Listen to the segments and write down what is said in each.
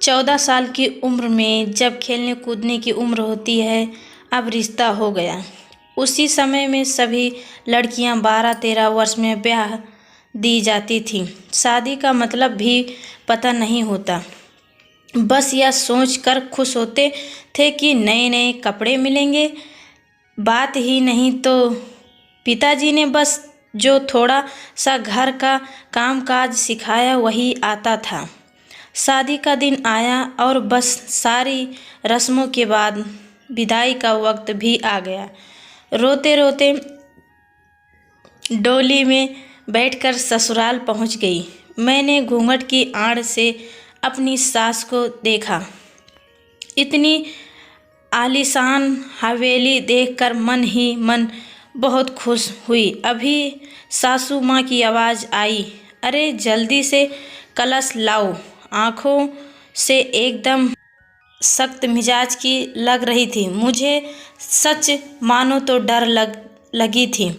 14 साल की उम्र में जब खेलने कूदने की उम्र होती है, अब रिश्ता हो गया। उसी समय में सभी लड़कियां 12-13 वर्ष में ब्याह दी जाती थीं। शादी का मतलब भी पता नहीं होता। बस यह सोच कर खुश होते थे कि नए नए कपड़े मिलेंगे। बात ही नहीं तो पिताजी ने बस जो थोड़ा सा घर का कामकाज सिखाया वही आता था। शादी का दिन आया और बस सारी रस्मों के बाद विदाई का वक्त भी आ गया। रोते रोते डोली में बैठकर ससुराल पहुंच गई। मैंने घूंघट की आड़ से अपनी सास को देखा। इतनी आलीशान हवेली देखकर मन ही मन बहुत खुश हुई। अभी सासू माँ की आवाज़ आई, अरे जल्दी से कलश लाओ। आँखों से एकदम सख्त मिजाज की लग रही थी। मुझे सच मानो तो डर लगी थी।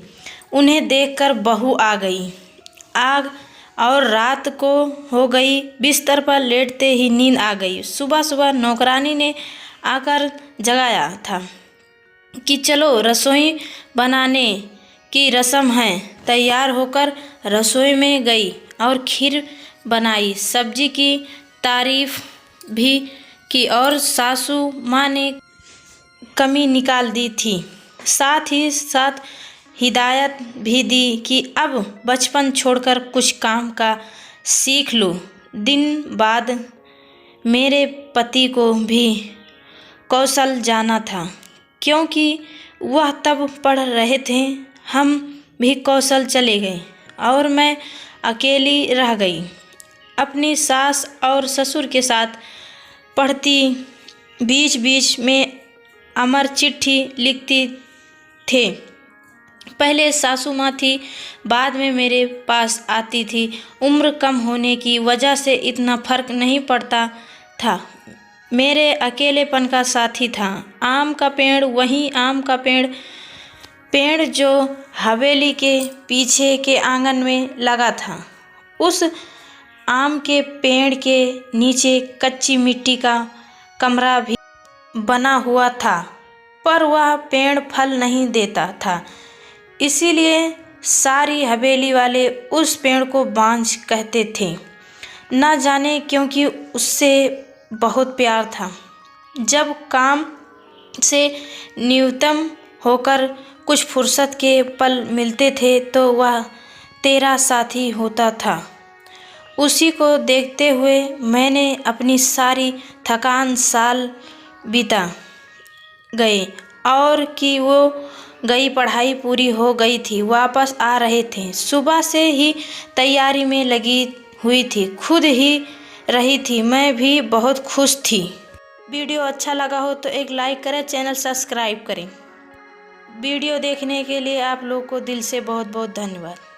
उन्हें देखकर बहू आ गई आग और रात को हो गई। बिस्तर पर लेटते ही नींद आ गई। सुबह सुबह नौकरानी ने आकर जगाया था कि चलो रसोई बनाने की रस्म है। तैयार होकर रसोई में गई और खीर बनाई, सब्जी की तारीफ भी की और सासू माँ ने कमी निकाल दी थी। साथ ही साथ हिदायत भी दी कि अब बचपन छोड़कर कुछ काम का सीख लो। दिन बाद मेरे पति को भी कौशल जाना था, क्योंकि वह तब पढ़ रहे थे। हम भी कौशल चले गए और मैं अकेली रह गई। अपनी सास और ससुर के साथ पढ़ती, बीच बीच में अमर चिट्ठी लिखती थे। पहले सासू माँ थी, बाद में मेरे पास आती थी। उम्र कम होने की वजह से इतना फर्क नहीं पड़ता था। मेरे अकेलेपन का साथी था आम का पेड़। वही आम का पेड़ जो हवेली के पीछे के आंगन में लगा था। उस आम के पेड़ के नीचे कच्ची मिट्टी का कमरा भी बना हुआ था, पर वह पेड़ फल नहीं देता था। इसीलिए सारी हवेली वाले उस पेड़ को बांझ कहते थे। न जाने क्योंकि उससे बहुत प्यार था। जब काम से न्यूनतम होकर कुछ फुर्सत के पल मिलते थे तो वह तेरा साथी होता था। उसी को देखते हुए मैंने अपनी सारी थकान साल बिता गए और कि वो गई पढ़ाई पूरी हो गई थी, वापस आ रहे थे। सुबह से ही तैयारी में लगी हुई थी, खुद ही रही थी। मैं भी बहुत खुश थी। वीडियो अच्छा लगा हो तो एक लाइक करें, चैनल सब्सक्राइब करें। वीडियो देखने के लिए आप लोग को दिल से बहुत बहुत धन्यवाद।